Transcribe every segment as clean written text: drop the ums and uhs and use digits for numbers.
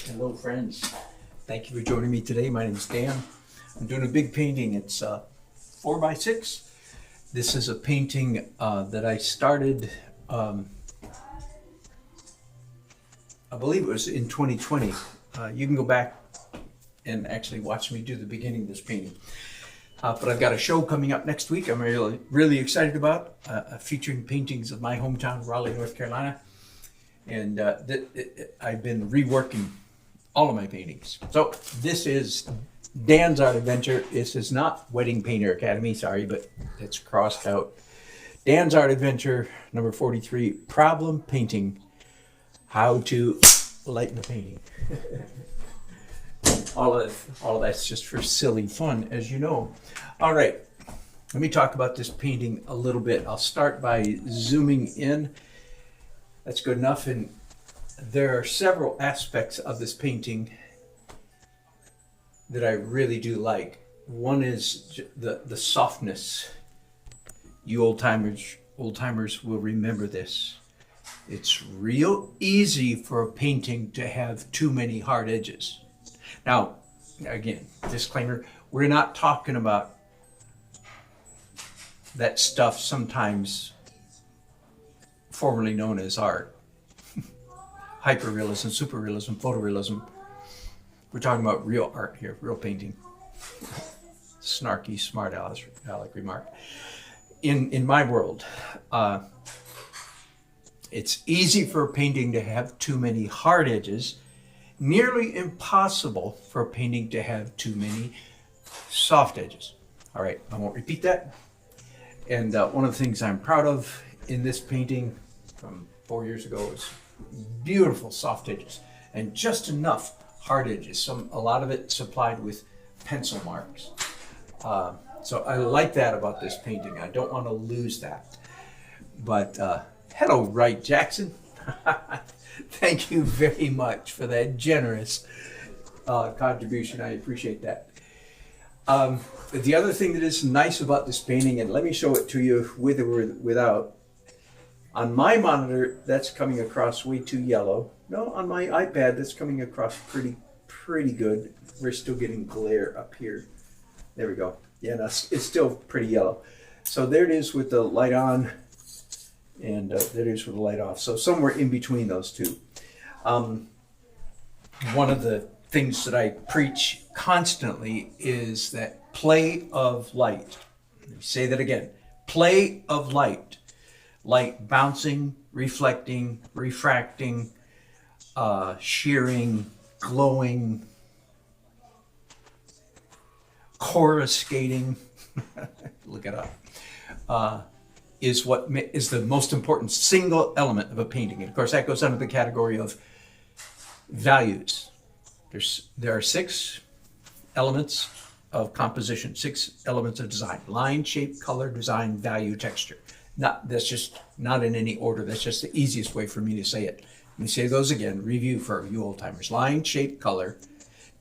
Hello friends, thank you for joining me today. My name is Dan. I'm doing a big painting. It's 4x6. This is a painting that I started, I believe it was in 2020. You can go back and actually watch me do the beginning of this painting. But I've got a show coming up next week I'm really excited about, featuring paintings of my hometown, Raleigh, North Carolina. And I've been reworking all of my paintings. So this is Dan's Art Adventure. This is not Wedding Painter Academy, sorry, but it's crossed out. Dan's Art Adventure, number 43, Problem Painting, How to Lighten the Painting. all of that's just for silly fun, as you know. All right, let me talk about this painting a little bit. I'll start by zooming in. That's good enough. And there are several aspects of this painting that I really do like. One is the softness. You old timers will remember this. It's real easy for a painting to have too many hard edges. Now, again, disclaimer, we're not talking about that stuff sometimes formerly known as art. Hyperrealism, superrealism, photorealism. We're talking about real art here, real painting. Snarky, smart aleck remark. In my world, it's easy for a painting to have too many hard edges, nearly impossible for a painting to have too many soft edges. All right, I won't repeat that. And one of the things I'm proud of in this painting from 4 years ago is beautiful soft edges and just enough hard edges. A lot of it supplied with pencil marks. So I like that about this painting. I don't want to lose that. But hello, Wright Jackson. Thank you very much for that generous contribution. I appreciate that. The other thing that is nice about this painting, and let me show it to you with or without. On my monitor, that's coming across way too yellow. No, on my iPad, that's coming across pretty good. We're still getting glare up here. There we go. Yeah, no, it's still pretty yellow. So there it is with the light on, and there it is with the light off. So somewhere in between those two. One of the things that I preach constantly is that play of light. Let me say that again. Play of light. Light bouncing, reflecting, refracting, shearing, glowing, coruscating, look it up, is what is the most important single element of a painting. And of course that goes under the category of values. There are 6 elements of composition, 6 elements of design: line, shape, color, design, value, texture. That's just not in any order. That's just the easiest way for me to say it. Let me say those again. Review for you old timers: line, shape, color,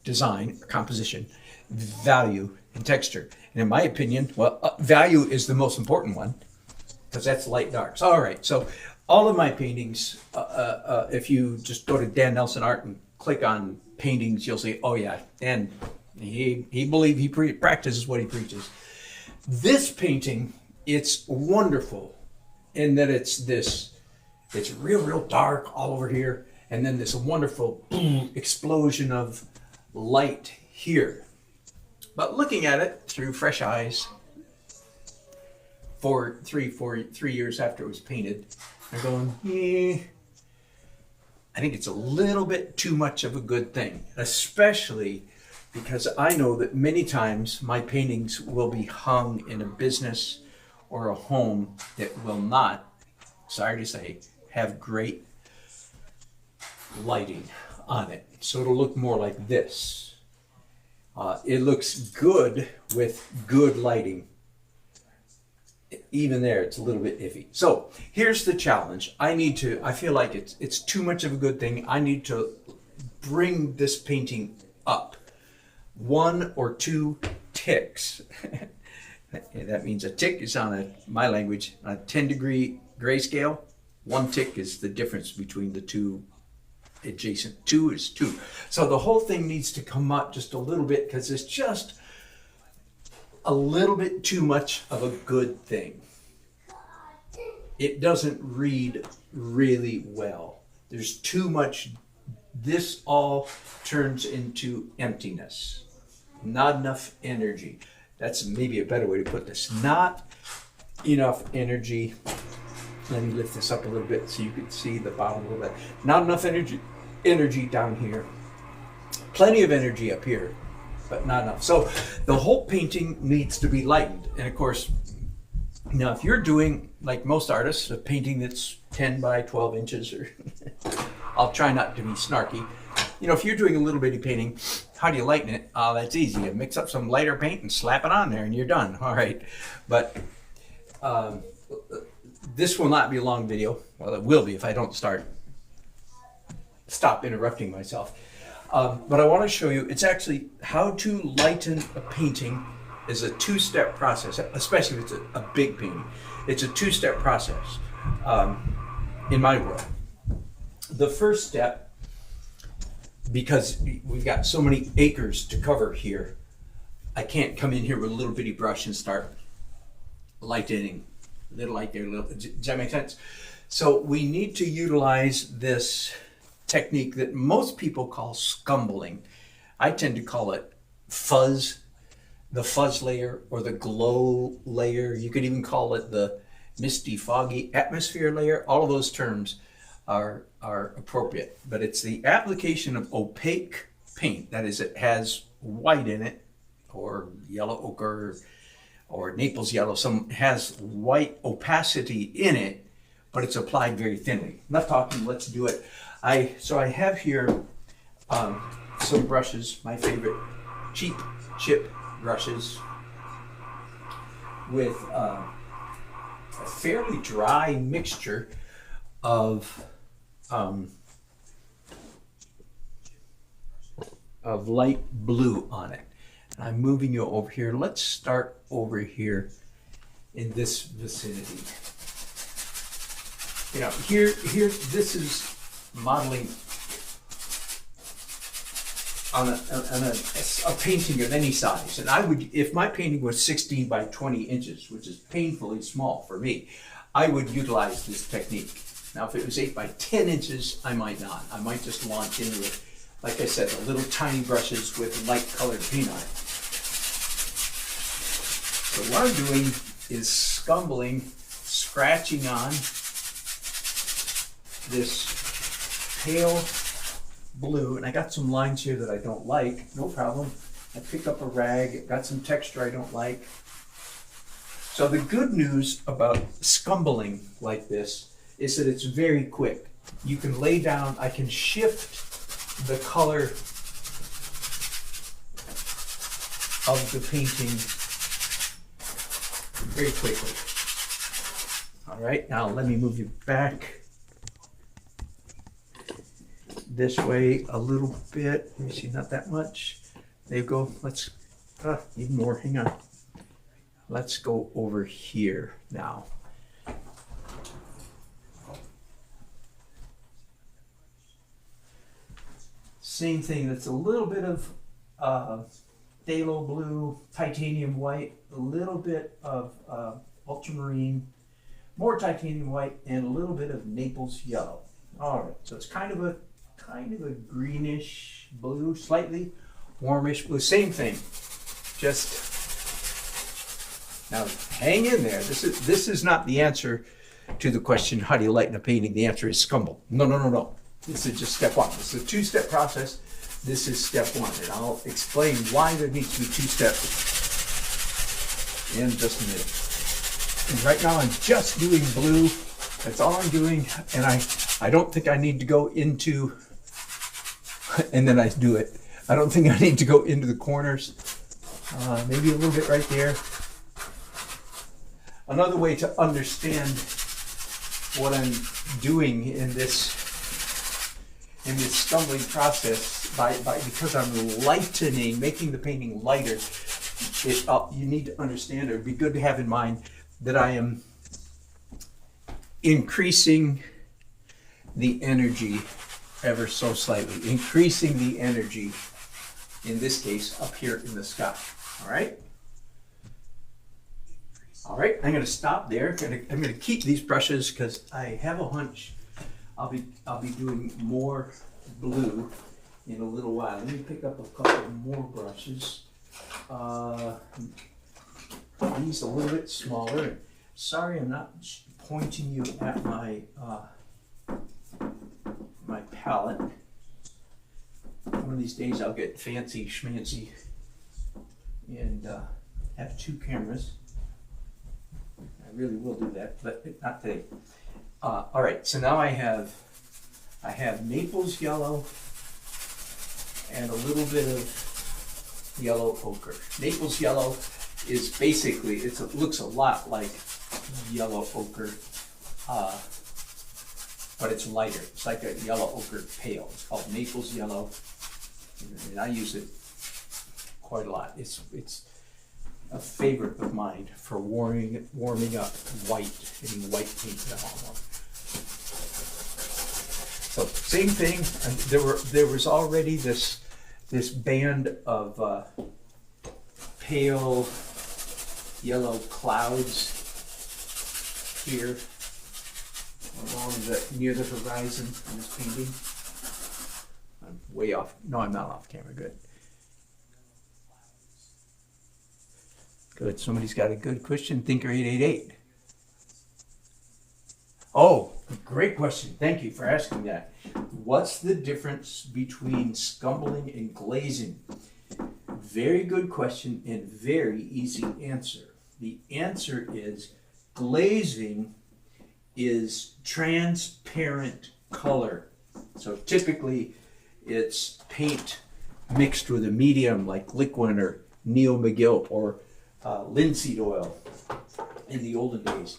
design, composition, value, and texture. And in my opinion, well, value is the most important one because that's light darks. All right. So all of my paintings, if you just go to Dan Nelson Art and click on paintings, you'll see, oh yeah, Dan, he practices what he preaches. This painting, it's wonderful in that it's real dark all over here, and then this wonderful explosion of light here. But looking at it through fresh eyes, 3 years after it was painted, I'm going, I think it's a little bit too much of a good thing, especially because I know that many times my paintings will be hung in a business or a home that will not, sorry to say, have great lighting on it. So it'll look more like this. It looks good with good lighting. Even there, it's a little bit iffy. So here's the challenge. I feel like it's too much of a good thing. I need to bring this painting up 1 or 2 ticks. That means a tick is on my language, on a 10-degree grayscale. 1 tick is the difference between the two adjacent to is 2. So the whole thing needs to come up just a little bit because it's just a little bit too much of a good thing. It doesn't read really well. There's too much. This all turns into emptiness. Not enough energy. That's maybe a better way to put this. Not enough energy. Let me lift this up a little bit so you can see the bottom a little bit. Not enough energy down here. Plenty of energy up here, but not enough. So the whole painting needs to be lightened. And of course, now if you're doing, like most artists, a painting that's 10 by 12 inches, or I'll try not to be snarky. You know, if you're doing a little bitty painting, how do you lighten it? That's easy. You mix up some lighter paint and slap it on there and you're done. All right. But this will not be a long video. Well, it will be if I don't stop interrupting myself. But I want to show you, it's actually how to lighten a painting is a 2-step process, especially if it's a big painting. It's a 2-step process in my world. The first step, because we've got so many acres to cover here, I can't come in here with a little bitty brush and start lightening. Little light there, little. Does that make sense? So we need to utilize this technique that most people call scumbling. I tend to call it fuzz, the fuzz layer or the glow layer. You could even call it the misty, foggy atmosphere layer. All of those terms are appropriate, but it's the application of opaque paint. That is, it has white in it, or yellow ochre, or Naples yellow. Some has white opacity in it, but it's applied very thinly. Enough talking, let's do it. So I have here some brushes, my favorite cheap chip brushes, with a fairly dry mixture of light blue on it. And I'm moving you over here. Let's start over here in this vicinity. You know, here, this is modeling on a painting of any size. And I would, if my painting was 16 by 20 inches, which is painfully small for me, I would utilize this technique. Now, if it was 8 by 10 inches, I might not. I might just launch into it, like I said, the little tiny brushes with light colored paint on it. So what I'm doing is scumbling, scratching on this pale blue, and I got some lines here that I don't like, no problem. I pick up a rag, got some texture I don't like. So the good news about scumbling like this is that it's very quick. You can lay down, I can shift the color of the painting very quickly. All right, now let me move you back this way a little bit. Let me see, not that much. There you go. Let's, even more, hang on. Let's go over here now. Same thing, that's a little bit of phthalo blue, titanium white, a little bit of ultramarine, more titanium white, and a little bit of Naples yellow. All right, so it's kind of a greenish blue, slightly warmish blue. Same thing. Just now, hang in there. This is not the answer to the question, how do you lighten a painting? The answer is scumble. No. This is just step one. This is a 2-step process. This is step one, and I'll explain why there needs to be 2 steps in just a minute. And right now, I'm just doing blue. That's all I'm doing, and I don't think I need to go into, and then I do it. I don't think I need to go into the corners. Maybe a little bit right there. Another way to understand what I'm doing in this stumbling process, because I'm lightening, making the painting lighter, you need to understand, or it'd be good to have in mind, that I am increasing the energy ever so slightly, increasing the energy, in this case, up here in the sky. All right? All right, I'm going to stop there. I'm going to keep these brushes because I have a hunch I'll be doing more blue in a little while. Let me pick up a couple more brushes. These a little bit smaller. Sorry, I'm not pointing you at my my palette. One of these days I'll get fancy schmancy and have two cameras. I really will do that, but not today. All right, so now I have Naples yellow and a little bit of yellow ochre. Naples yellow is basically, it looks a lot like yellow ochre, but it's lighter. It's like a yellow ochre pale. It's called Naples yellow, and I use it quite a lot. It's a favorite of mine for warming up white, getting white paint on. So same thing. There was already this band of pale yellow clouds here along near the horizon in this painting. I'm way off. No, I'm not off camera. Good. Good. Somebody's got a good question. Thinker 888. Oh, great question. Thank you for asking that. What's the difference between scumbling and glazing? Very good question and very easy answer. The answer is glazing is transparent color. So typically it's paint mixed with a medium like liquid or Neo McGill or linseed oil in the olden days.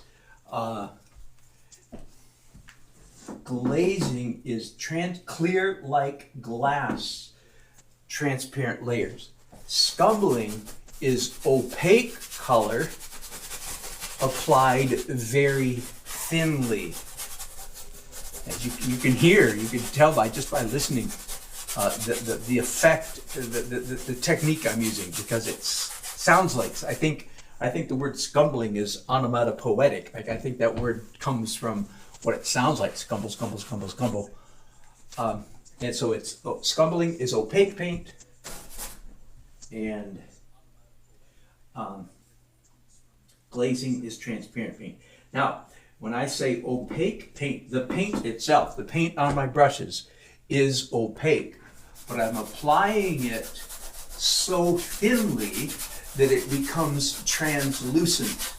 Glazing is clear like glass, transparent layers. Scumbling is opaque color applied very thinly. As you can hear, you can tell by listening, the effect, the technique I'm using, because it sounds like, I think the word scumbling is onomatopoetic. Like I think that word comes from what it sounds like, scumble, scumble, scumble, scumble. And so scumbling is opaque paint, and glazing is transparent paint. Now, when I say opaque paint, the paint itself, the paint on my brushes is opaque, but I'm applying it so thinly that it becomes translucent.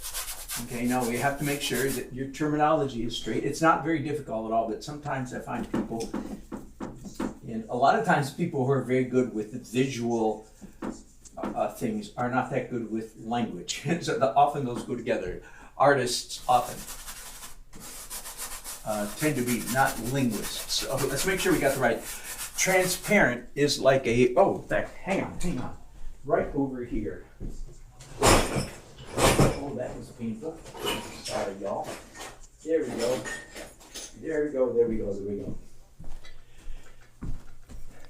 Okay, now we have to make sure that your terminology is straight. It's not very difficult at all, but sometimes I find people, and a lot of times people who are very good with visual things are not that good with language. So often those go together. Artists often tend to be not linguists. So let's make sure we got the right. Transparent is like hang on. Right over here. Oh, that was painful. Sorry, y'all. There we go.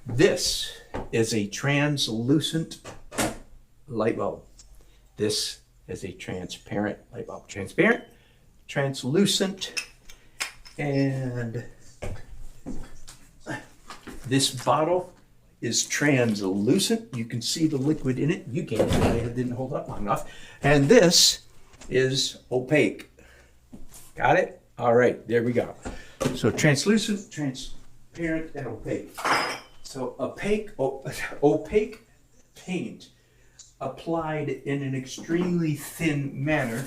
This is a translucent light bulb. This is a transparent light bulb. Transparent, translucent, and this bottle is translucent. You can see the liquid in it. You can't. It didn't hold up long enough. And this is opaque. Got it? All right, there we go. So translucent, transparent, and opaque. So opaque paint applied in an extremely thin manner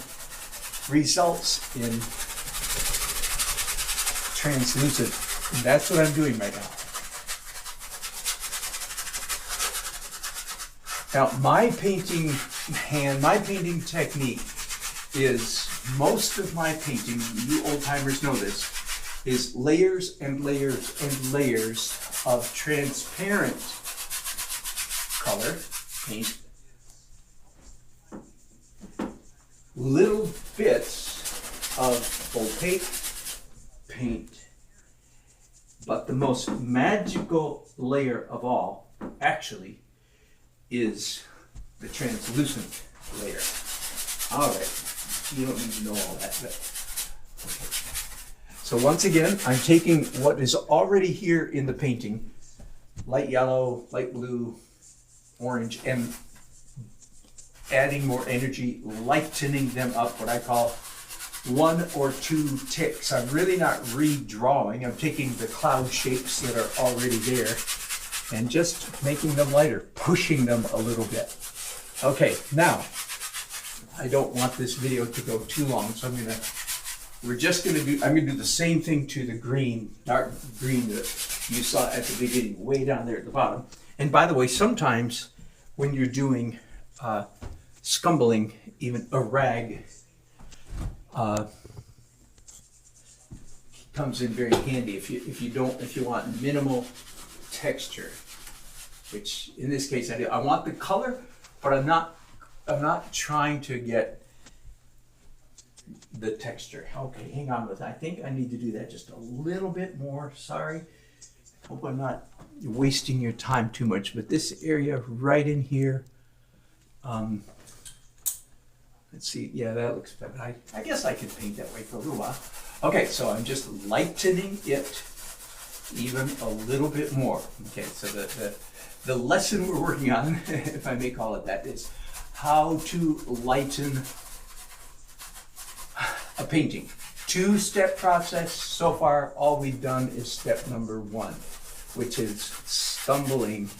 results in translucent. And that's what I'm doing right now. Now, my painting technique is, most of my painting, you old timers know this, is layers and layers and layers of transparent color paint, little bits of opaque paint, But the most magical layer of all, actually, is the translucent layer. All right, you don't need to know all that, but okay. So once again, I'm taking what is already here in the painting, light yellow, light blue, orange, and adding more energy, lightening them up, what I call 1 or 2 ticks. I'm really not redrawing. I'm taking the cloud shapes that are already there and just making them lighter, pushing them a little bit. Okay, now, I don't want this video to go too long, so I'm gonna do the same thing to the green, dark green that you saw at the beginning, way down there at the bottom. And by the way, sometimes when you're doing scumbling, even a rag comes in very handy if you want minimal texture, which in this case I do. I want the color, but I'm not trying to get the texture. Okay, hang on with that. I think I need to do that just a little bit more. Sorry. I hope I'm not wasting your time too much, but this area right in here, let's see, yeah, that looks better. I guess I could paint that way for a little while. Okay, so I'm just lightening it even a little bit more. Okay, so the lesson we're working on, if I may call it that, is how to lighten a painting. 2-step process. So far, all we've done is step number 1, which is stumbling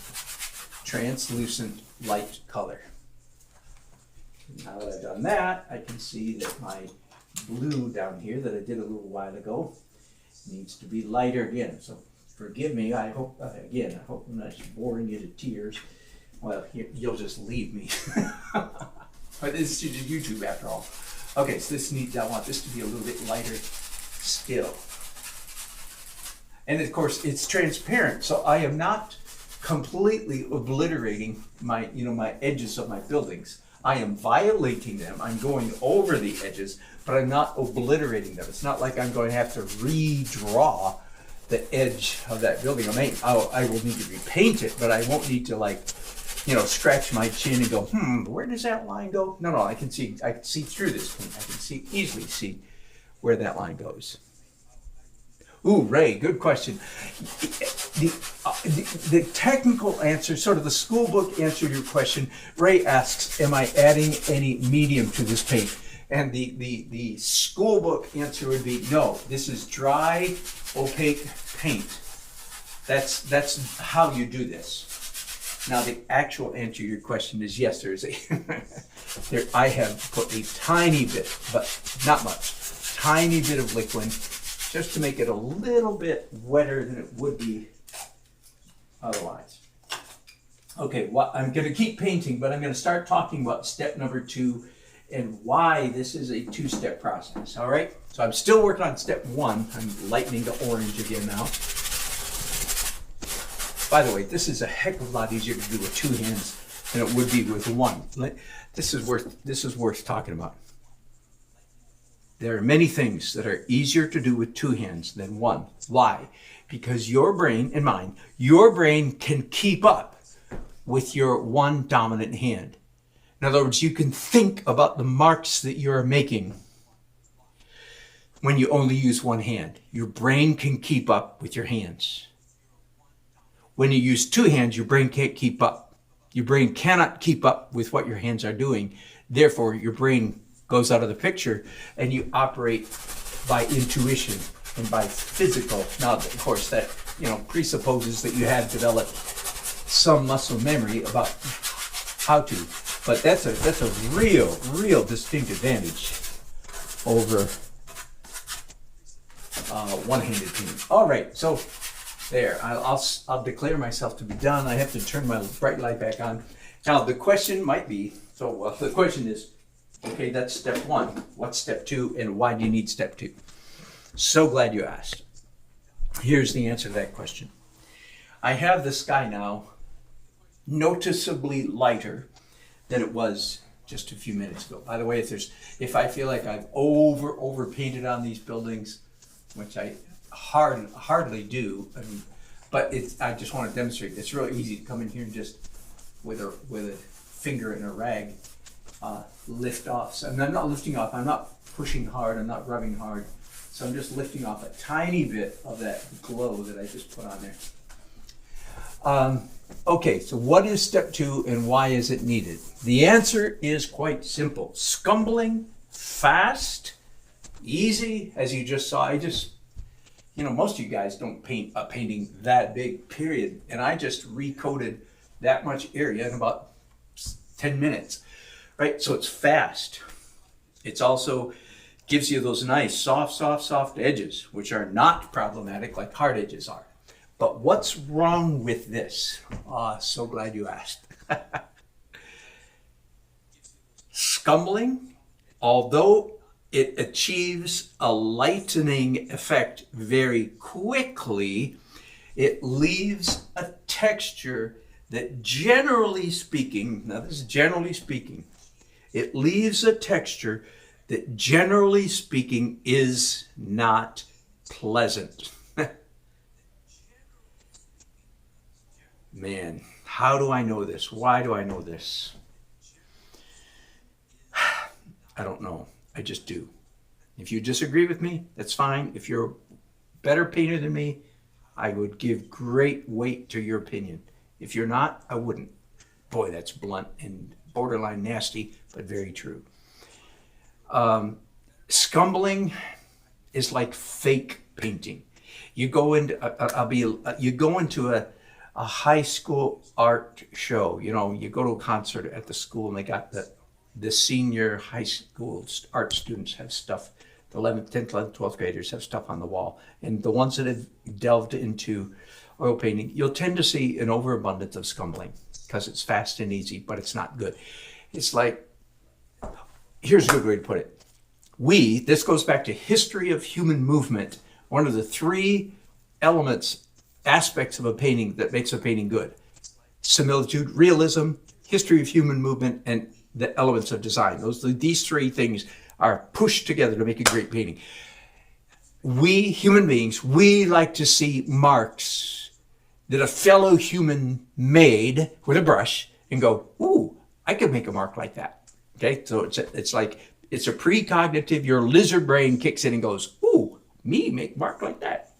translucent light color. Now that I've done that, I can see that my blue down here that I did a little while ago needs to be lighter again. So forgive me, I hope I'm not boring you to tears. Well, you'll just leave me. But this is YouTube after all. Okay, so I want this to be a little bit lighter still. And of course, it's transparent, so I am not completely obliterating my edges of my buildings. I am violating them. I'm going over the edges, but I'm not obliterating them. It's not like I'm going to have to redraw the edge of that building. I will need to repaint it, but I won't need to scratch my chin and go, where does that line go? No, I can see through this paint. I can easily see where that line goes. Ooh, Ray, good question. The technical answer, sort of the school book answer to your question, Ray asks, am I adding any medium to this paint? And the school book answer would be, no, this is dry, opaque paint. That's how you do this. Now, the actual answer to your question is yes, there is I have put a tiny bit, but not much, tiny bit of liquid just to make it a little bit wetter than it would be otherwise. Okay, well, I'm going to keep painting, but I'm going to start talking about step number 2 and why this is a 2-step process, all right? So I'm still working on step 1. I'm lightening the orange again now. By the way, this is a heck of a lot easier to do with 2 hands than it would be with 1. This is worth talking about. There are many things that are easier to do with 2 hands than 1. Why? Because your brain and mine, your brain can keep up with your 1 dominant hand. In other words, you can think about the marks that you're making when you only use 1 hand. Your brain can keep up with your hands. When you use 2 hands, your brain can't keep up. Your brain cannot keep up with what your hands are doing. Therefore, your brain goes out of the picture and you operate by intuition and by physical. Now, of course, that presupposes that you have developed some muscle memory about how to. But that's a real distinct advantage over one-handed painting. All right, so there, I'll declare myself to be done. I have to turn my bright light back on. Now the question might be, the question is, okay, that's step 1. What's step 2, and why do you need step 2? So glad you asked. Here's the answer to that question. I have the sky now noticeably lighter than it was just a few minutes ago. By the way, if I feel like I've over painted on these buildings, which I hardly do, but I just want to demonstrate. It's really easy to come in here and just with a finger in a rag lift off. So I'm not lifting off. I'm not pushing hard. I'm not rubbing hard. So I'm just lifting off a tiny bit of that glow that I just put on there. Okay, so what is step 2 and why is it needed? The answer is quite simple. Scumbling, fast, easy, as you just saw. Most of you guys don't paint a painting that big, period. And I just recoated that much area in about 10 minutes, right? So it's fast. It's also gives you those nice soft edges, which are not problematic like hard edges are. But what's wrong with this? So glad you asked. Scumbling, although it achieves a lightening effect very quickly, it leaves a texture that generally speaking, now this is generally speaking, it leaves a texture that generally speaking is not pleasant. Man, how do I know this? Why do I know this? I don't know. I just do. If you disagree with me, that's fine. If you're a better painter than me, I would give great weight to your opinion. If you're not, I wouldn't. Boy, that's blunt and borderline nasty, but very true. Scumbling is like fake painting. You go into a high school art show. You go to a concert at the school and they got the senior high school art students have stuff. The 11th, 10th, 11th, 12th graders have stuff on the wall. And the ones that have delved into oil painting, you'll tend to see an overabundance of scumbling because it's fast and easy, but it's not good. It's like, here's a good way to put it. This goes back to history of human movement. One of the 3 aspects of a painting that makes a painting good: similitude, realism, history of human movement, and the elements of design. These 3 things are pushed together to make a great painting. We human beings, we like to see marks that a fellow human made with a brush and go, ooh, I could make a mark like that. Okay, so it's like, it's a precognitive, your lizard brain kicks in and goes, ooh, me make mark like that.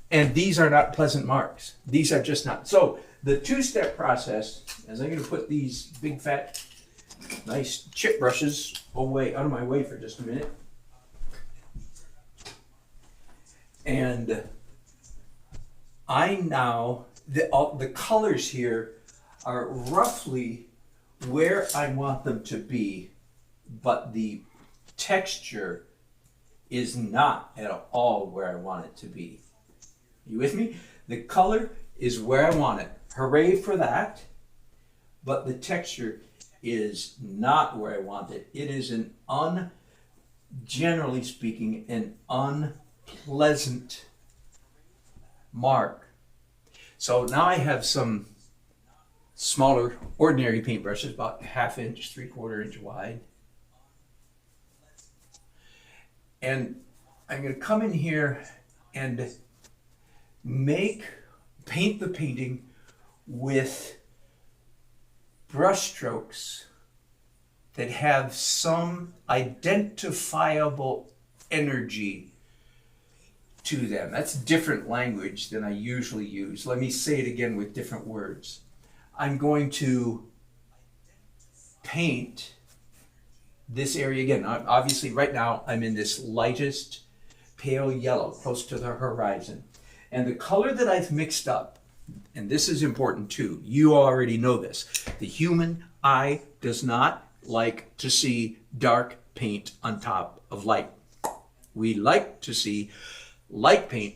And these are not pleasant marks. These are just not. So the 2-step process, as I'm going to put these big fat nice chip brushes away out of my way for just a minute. And the colors here are roughly where I want them to be, but the texture is not at all where I want it to be. You with me? The color is where I want it. Hooray for that. But the texture is not where I want it. It is generally speaking, an unpleasant mark. So now I have some smaller, ordinary paintbrushes, about 1/2 inch, 3/4 inch wide. And I'm going to come in here and paint the painting with brush strokes that have some identifiable energy to them. That's different language than I usually use. Let me say it again with different words. I'm going to paint this area again. Obviously right now I'm in this lightest pale yellow close to the horizon. And the color that I've mixed up, and this is important too, you already know this. The human eye does not like to see dark paint on top of light. We like to see light paint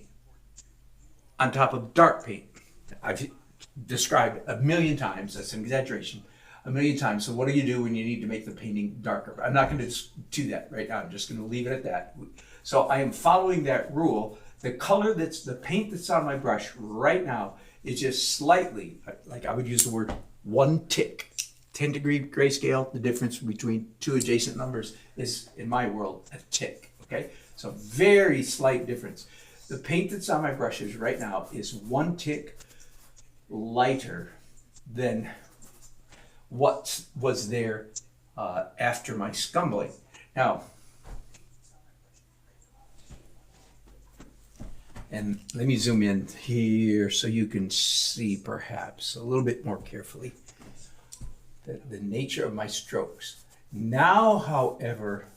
on top of dark paint. I've described 1,000,000 times, that's an exaggeration, 1,000,000 times. So what do you do when you need to make the painting darker? I'm not going to do that right now. I'm just going to leave it at that. So I am following that rule. The color the paint that's on my brush right now is just slightly, like I would use the word 1 tick. 10-degree grayscale, the difference between 2 adjacent numbers is, in my world, a tick, okay? So very slight difference. The paint that's on my brushes right now is one tick lighter than what was there after my scumbling. Now, and let me zoom in here so you can see perhaps a little bit more carefully the nature of my strokes. Now, however,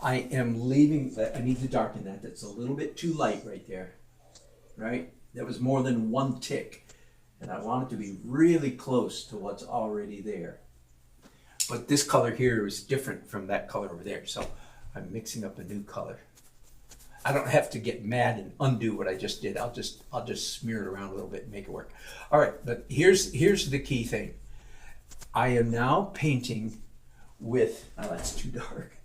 I am leaving, I need to darken that. That's a little bit too light right there, right? That was more than one tick. And I want it to be really close to what's already there. But this color here is different from that color over there. So I'm mixing up a new color. I don't have to get mad and undo what I just did. I'll just smear it around a little bit and make it work. All right, but here's the key thing. I am now painting with, oh, that's too dark.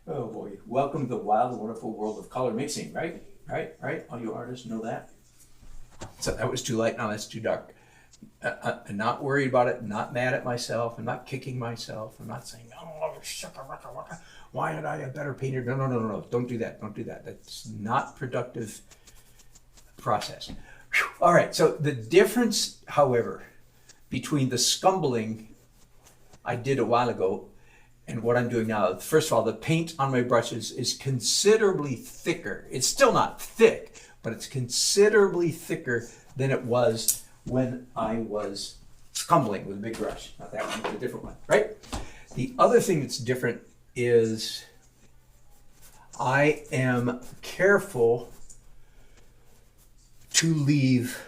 Oh boy, welcome to the wild and wonderful world of color mixing, right? Right? All you artists know that. So that was too light, now that's too dark. I'm not worried about it, not mad at myself, I'm not kicking myself, I'm not saying, oh, why aren't I a better painter? No, don't do that, That's not productive process. Whew. All right, so the difference, however, between the scumbling I did a while ago and what I'm doing now, first of all, the paint on my brushes is considerably thicker. It's still not thick, but it's considerably thicker than it was when I was scumbling with a big brush. Not that one, but a different one, right? The other thing that's different is I am careful to leave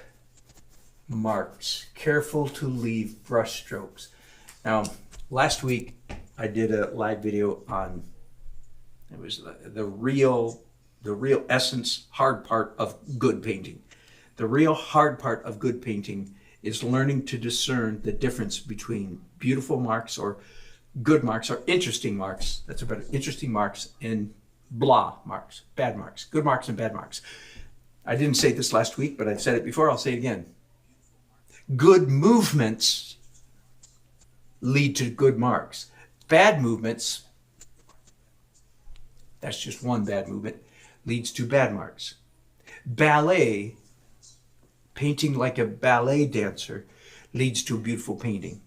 marks, careful to leave brush strokes. Now, last week I did a live video on, it was the real essence, hard part of good painting. The real hard part of good painting is learning to discern the difference between beautiful marks or good marks or interesting marks. That's about interesting marks and blah marks, bad marks, good marks and bad marks. I didn't say this last week, but I've said it before, I'll say it again. Good movements lead to good marks. Bad movements, that's just one bad movement, leads to bad marks. Ballet, painting like a ballet dancer, leads to a beautiful painting.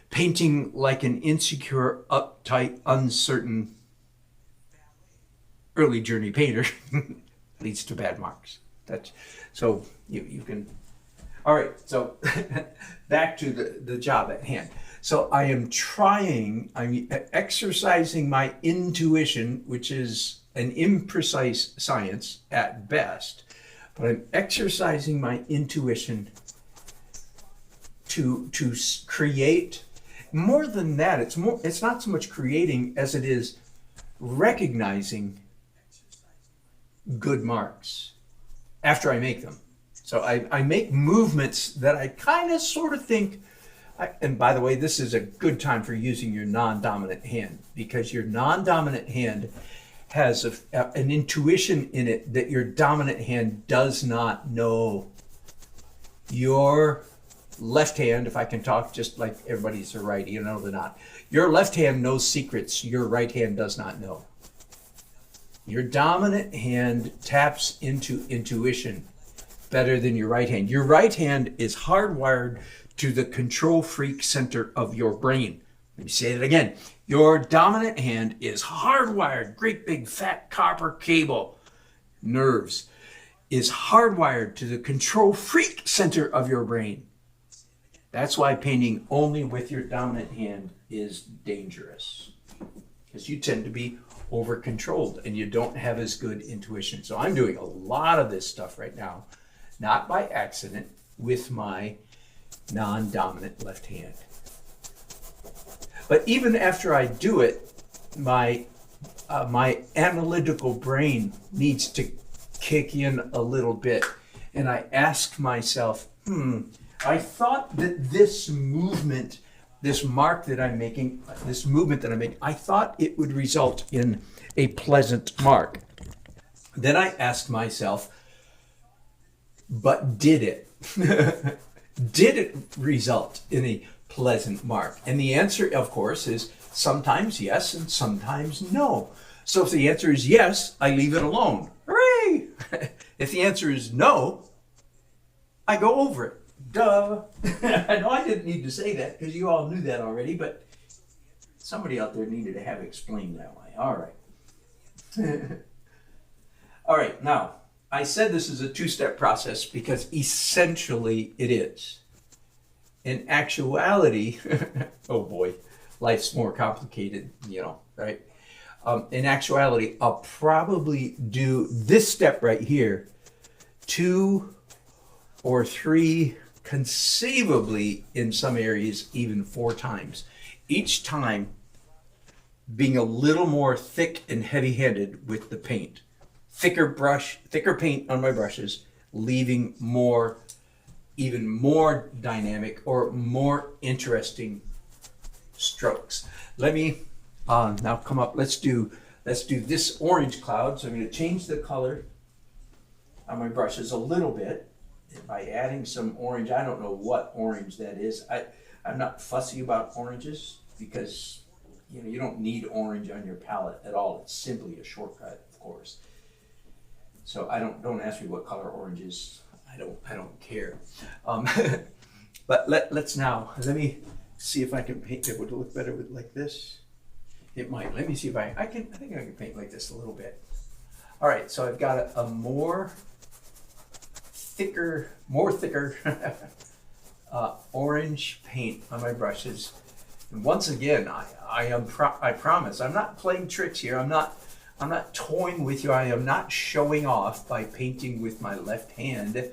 Painting like an insecure, uptight, uncertain, early journey painter leads to bad marks. So you can, all right, so back to the job at hand. So I'm exercising my intuition, which is an imprecise science at best, but I'm exercising my intuition to create. More than that, it's not so much creating as it is recognizing good marks after I make them. So I make movements that I kind of sort of think, and by the way, this is a good time for using your non-dominant hand, because your non-dominant hand has an intuition in it that your dominant hand does not know. Your left hand, if I can talk just like everybody's a righty, you know they're not. Your left hand knows secrets your right hand does not know. Your dominant hand taps into intuition better than your right hand. Your right hand is hardwired to the control freak center of your brain. Let me say it again. Your dominant hand is hardwired, great big fat copper cable, nerves, is hardwired to the control freak center of your brain. That's why painting only with your dominant hand is dangerous, because you tend to be over-controlled and you don't have as good intuition. So I'm doing a lot of this stuff right now, not by accident, with my non-dominant left hand. But even after I do it, my analytical brain needs to kick in a little bit, and I ask myself, I thought that this movement, this mark that I'm making, this movement that I'm making, I thought it would result in a pleasant mark. Then I asked myself, but did it? Did it result in a pleasant mark? And the answer, of course, is sometimes yes and sometimes no. So if the answer is yes, I leave it alone. Hooray! If the answer is no, I go over it. Duh. I know I didn't need to say that because you all knew that already, but somebody out there needed to have it explained that way. All right. All right, now, I said this is a two-step process because essentially it is. In actuality, oh boy, life's more complicated, you know, right? In actuality, I'll probably do this step right here 2 or 3, conceivably in some areas, even 4 times. Each time being a little more thick and heavy-handed with the paint. Thicker paint on my brushes, leaving even more dynamic or more interesting strokes. Let me now come up. Let's do this orange cloud. So I'm going to change the color on my brushes a little bit by adding some orange. I don't know what orange that is. I'm not fussy about oranges because you don't need orange on your palette at all. It's simply a shortcut, of course. So don't ask me what color orange is. I don't care. But let me see if I can paint it. Would it look better with like this? It might. Let me see if I think I can paint like this a little bit. All right, so I've got a more thicker orange paint on my brushes. And once again, I promise I'm not playing tricks here. I'm not toying with you. I am not showing off by painting with my left hand.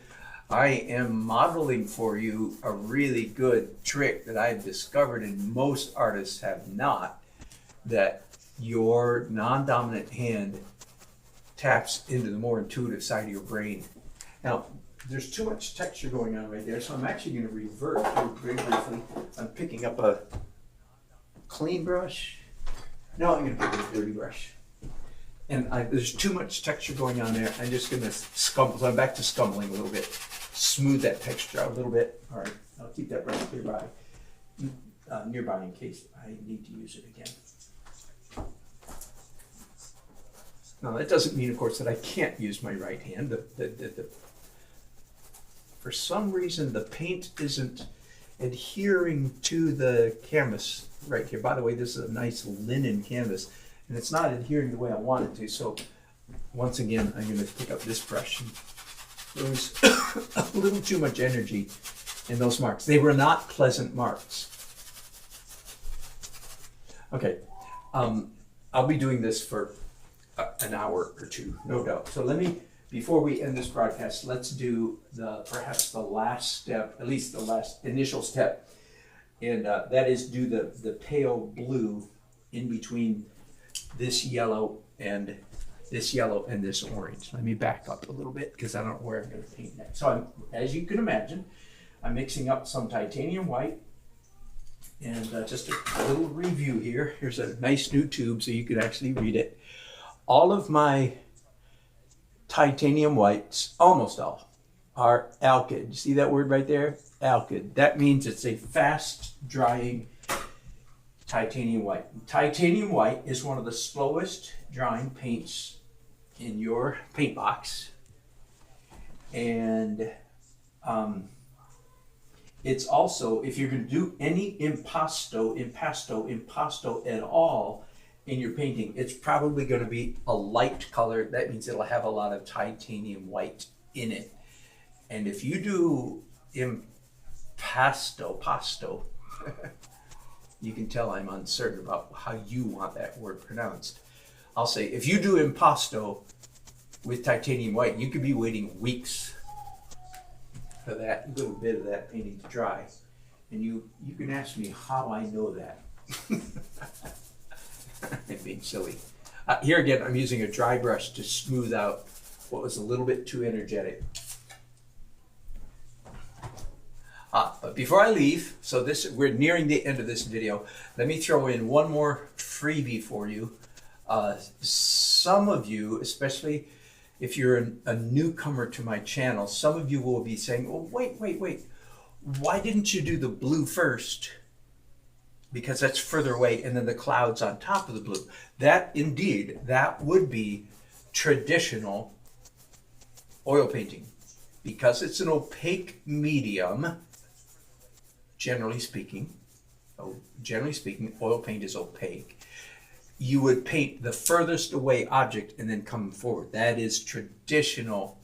I am modeling for you a really good trick that I've discovered, and most artists have not, that your non-dominant hand taps into the more intuitive side of your brain. Now, there's too much texture going on right there, so I'm actually going to revert very briefly. I'm picking up a clean brush. No, I'm going to pick up a dirty brush. And there's too much texture going on there. I'm just going to scumble. So I'm back to scumbling a little bit. Smooth that texture out a little bit. All right, I'll keep that brush nearby in case I need to use it again. Now that doesn't mean, of course, that I can't use my right hand. For some reason, the paint isn't adhering to the canvas right here. By the way, this is a nice linen canvas, and it's not adhering the way I want it to. So once again, I'm going to pick up this brush. And there's a little too much energy in those marks. They were not pleasant marks. Okay, I'll be doing this for an hour or two, no doubt. So before we end this broadcast, let's do perhaps the last step, at least the last initial step, and that is do the pale blue in between this yellow and this orange. Let me back up a little bit because I don't know where I'm going to paint next. So as you can imagine, I'm mixing up some titanium white, and just a little review here. Here's a nice new tube so you could actually read it. All of my titanium whites, almost all, are alkyd. You see that word right there? Alkyd. That means it's a fast drying titanium white. Titanium white is one of the slowest drying paints in your paint box, and it's also, if you're going to do any impasto at all in your painting, it's probably going to be a light color. That means it'll have a lot of titanium white in it. And if you do pasto, you can tell I'm uncertain about how you want that word pronounced. I'll say, if you do impasto with titanium white, you could be waiting weeks for that little bit of that painting to dry. And you can ask me how I know that. I'm being silly. Here again, I'm using a dry brush to smooth out what was a little bit too energetic. But before I leave, so we're nearing the end of this video, let me throw in one more freebie for you. Some of you, especially if you're a newcomer to my channel, some of you will be saying, oh, wait, why didn't you do the blue first? Because that's further away, and then the clouds on top of the blue. That would be traditional oil painting, because it's an opaque medium, generally speaking, oil paint is opaque. You would paint the furthest away object and then come forward. That is traditional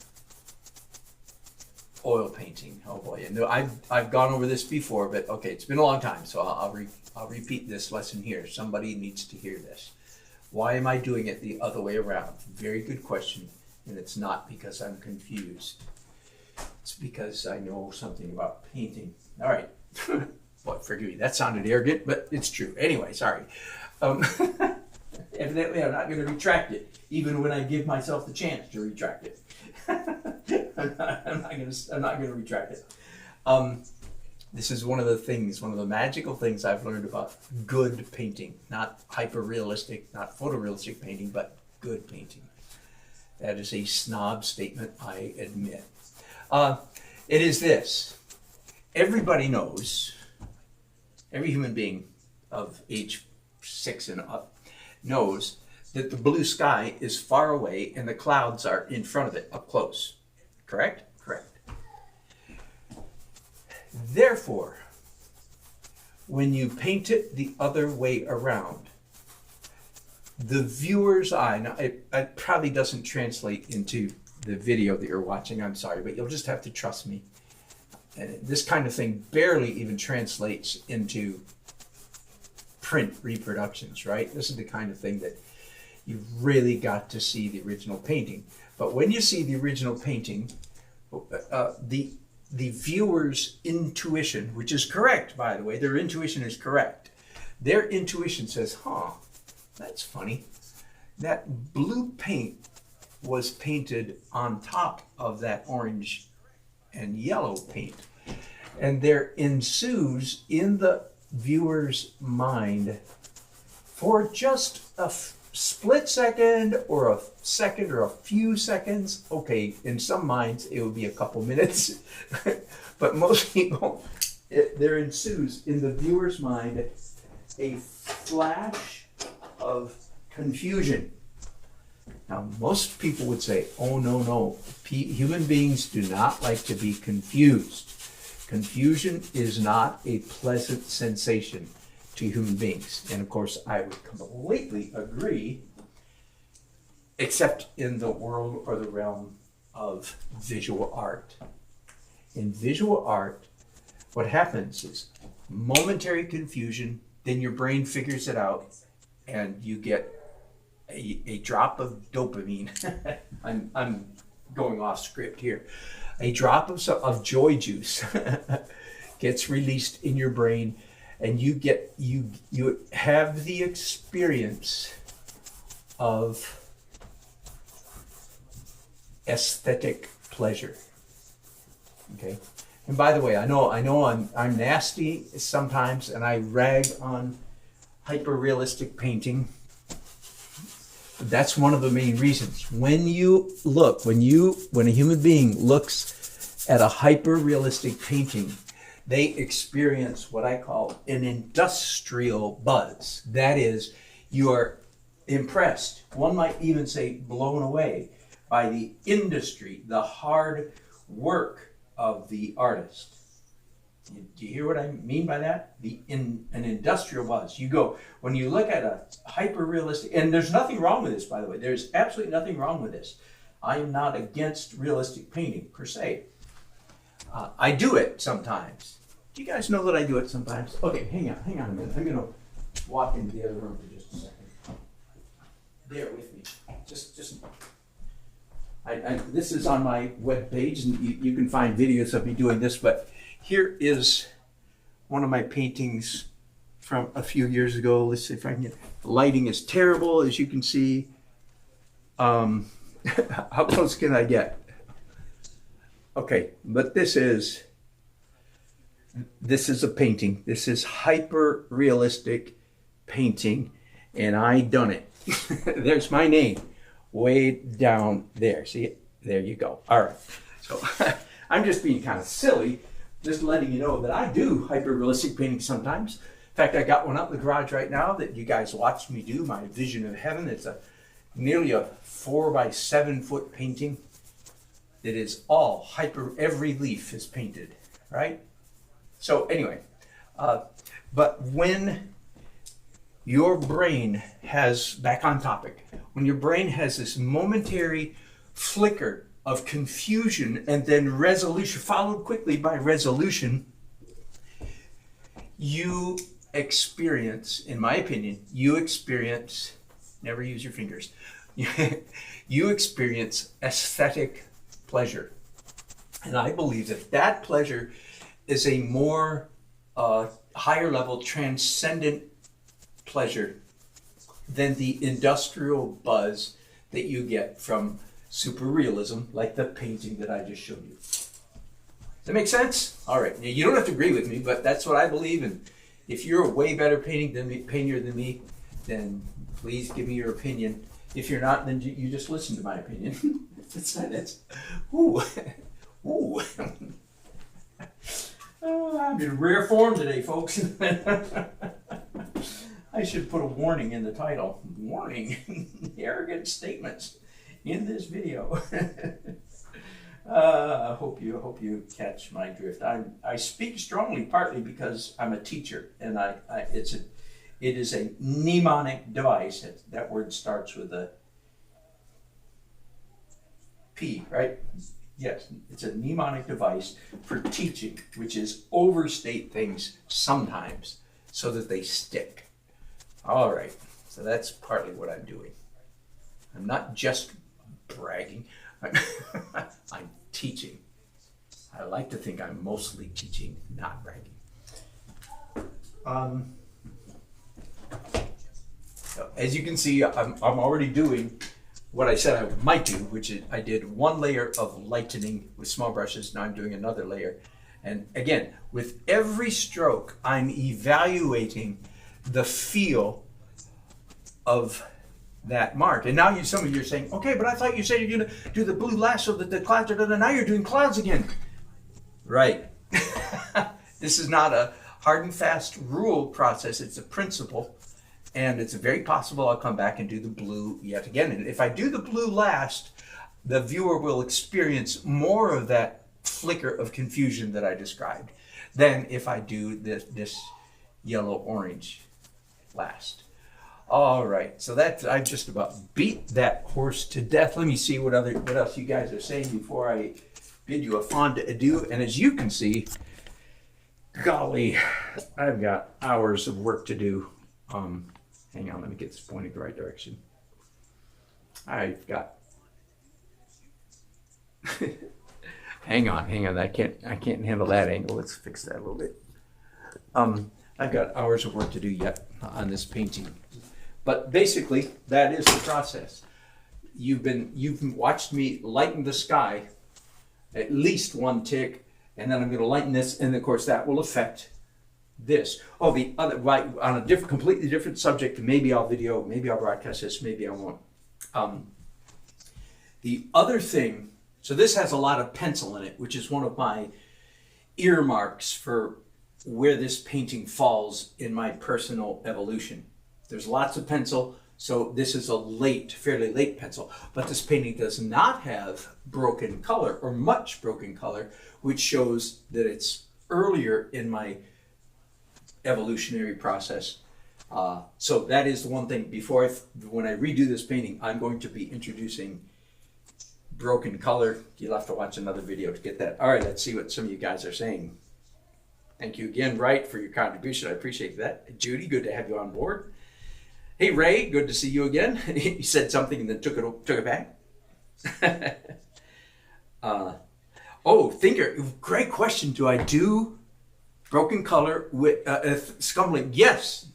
oil painting. Oh boy, and I've gone over this before, but okay, it's been a long time, so I'll repeat this lesson here. Somebody needs to hear this. Why am I doing it the other way around? Very good question, and it's not because I'm confused. It's because I know something about painting. All right. Boy, forgive me, that sounded arrogant, but it's true. Anyway, sorry. Evidently, I'm not going to retract it, even when I give myself the chance to retract it. I'm not going to retract it. This is one of the magical things I've learned about good painting, not hyper-realistic, not photorealistic painting, but good painting. That is a snob statement, I admit. It is this. Everybody knows, every human being of age 6 and up knows that the blue sky is far away and the clouds are in front of it, up close. Correct? Correct. Therefore, when you paint it the other way around, the viewer's eye, now it probably doesn't translate into the video that you're watching, I'm sorry, but you'll just have to trust me. And this kind of thing barely even translates into print reproductions, right? This is the kind of thing that you've really got to see the original painting. But when you see the original painting, the viewer's intuition, which is correct, by the way, their intuition is correct. Their intuition says, that's funny. That blue paint was painted on top of that orange and yellow paint. And there ensues in the viewer's mind, for just a split second or a second or a few seconds, okay, in some minds it would be a couple minutes, but most people, there ensues in the viewer's mind a flash of confusion. Now, most people would say, oh, no, human beings do not like to be confused. Confusion is not a pleasant sensation to human beings. And of course, I would completely agree, except in the world or the realm of visual art. In visual art, what happens is momentary confusion, then your brain figures it out, and you get a drop of dopamine. I'm going off script here. A drop of joy juice gets released in your brain, and you have the experience of aesthetic pleasure. Okay. And by the way, I know I'm nasty sometimes, and I rag on hyper-realistic painting. That's one of the main reasons. When a human being looks at a hyper-realistic painting, they experience what I call an industrial buzz. That is, you are impressed. One might even say blown away by the industry, the hard work of the artist. Do you hear what I mean by that? An industrial buzz. When you look at a hyper-realistic, and there's nothing wrong with this, by the way. There's absolutely nothing wrong with this. I am not against realistic painting, per se. I do it sometimes. Do you guys know that I do it sometimes? Okay, hang on a minute. I'm going to walk into the other room for just a second. Bear with me. This is on my webpage, and you can find videos of me doing this, but here is one of my paintings from a few years ago. Let's see if I can get, the lighting is terrible, as you can see. How close can I get? Okay, but this is a painting. This is hyper-realistic painting, and I done it. There's my name way down there. See it? There you go. All right. So I'm just being kind of silly, just letting you know that I do hyper-realistic painting sometimes. In fact, I got one up in the garage right now that you guys watched me do, my Vision of Heaven. It's nearly a 4 by 7 foot painting. that is all every leaf is painted, right? So anyway, but when your brain has, back on topic, when your brain has this momentary flicker of confusion and then resolution, followed quickly by resolution, you experience, in my opinion, never use your fingers, you experience aesthetic pleasure. And I believe that that pleasure is a more higher level, transcendent pleasure than the industrial buzz that you get from super realism, like the painting that I just showed you. Does that make sense? All right. Now, you don't have to agree with me, but that's what I believe. And if you're a way better painter than me, then please give me your opinion. If you're not, then you just listen to my opinion. Ooh. Ooh. Oh, I'm in rare form today, folks. I should put a warning in the title. Warning, arrogant statements in this video. I hope you catch my drift. I speak strongly partly because I'm a teacher, and it is a mnemonic device. That word starts with a P, right? Yes, it's a mnemonic device for teaching, which is overstate things sometimes so that they stick. All right, so that's partly what I'm doing. I'm not just bragging, I'm teaching. I like to think I'm mostly teaching, not bragging. As you can see, I'm already doing what I said I might do, which is I did one layer of lightening with small brushes. Now I'm doing another layer. And again, with every stroke, I'm evaluating the feel of that mark. And now some of you are saying, okay, but I thought you said you're gonna do the blue last so that the clouds are done, and now you're doing clouds again. Right. This is not a hard and fast rule process, it's a principle. And it's very possible I'll come back and do the blue yet again. And if I do the blue last, the viewer will experience more of that flicker of confusion that I described than if I do this yellow-orange last. All right, so I just about beat that horse to death. Let me see what else you guys are saying before I bid you a fond adieu. And as you can see, golly, I've got hours of work to do. Hang on, let me get this pointed the right direction. I've got. hang on. I can't handle that angle. Let's fix that a little bit. I've got hours of work to do yet on this painting, but basically that is the process. You've watched me lighten the sky at least one tick, and then I'm going to lighten this, and of course that will affect this. Oh, the other, right, on a completely different subject. Maybe I'll broadcast this, maybe I won't. The other thing, so this has a lot of pencil in it, which is one of my earmarks for where this painting falls in my personal evolution. There's lots of pencil, so this is a fairly late pencil, but this painting does not have broken color or much broken color, which shows that it's earlier in my evolutionary process. So that is the one thing. When I redo this painting, I'm going to be introducing broken color. You'll have to watch another video to get that. All right, let's see what some of you guys are saying. Thank you again, Wright, for your contribution. I appreciate that. Judy, good to have you on board. Hey, Ray, good to see you again. You said something and then took it back. Thinker, great question. Do I do broken color with scumbling? Yes.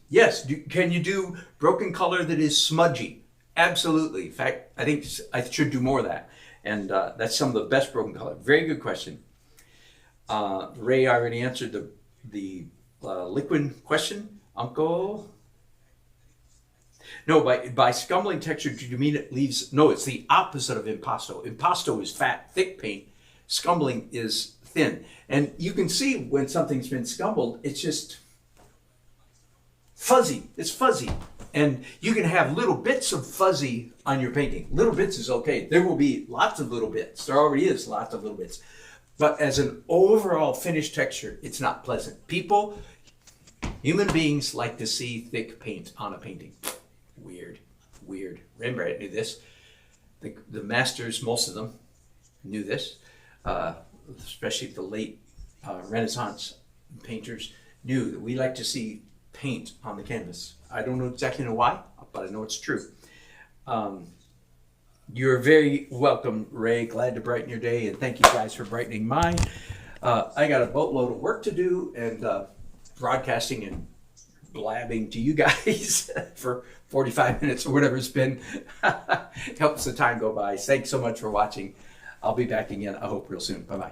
Can you do broken color that is smudgy? Absolutely. In fact, I think I should do more of that. And that's some of the best broken color. Very good question. Ray already answered the liquid question. Uncle? No, by scumbling texture, do you mean it leaves? No, it's the opposite of impasto. Impasto is fat, thick paint. Scumbling is thin. And you can see when something's been scumbled, it's just fuzzy. It's fuzzy. And you can have little bits of fuzzy on your painting. Little bits is okay. There will be lots of little bits. There already is lots of little bits. But as an overall finished texture, it's not pleasant. People, human beings like to see thick paint on a painting. Weird, weird. Rembrandt knew this. The masters, most of them, knew this. Especially the late Renaissance painters knew that we like to see paint on the canvas. I don't know exactly why, but I know it's true. You're very welcome, Ray. Glad to brighten your day, and thank you guys for brightening mine. I got a boatload of work to do, and broadcasting and blabbing to you guys for 45 minutes or whatever it's been helps the time go by. Thanks so much for watching. I'll be back again, I hope, real soon. Bye-bye.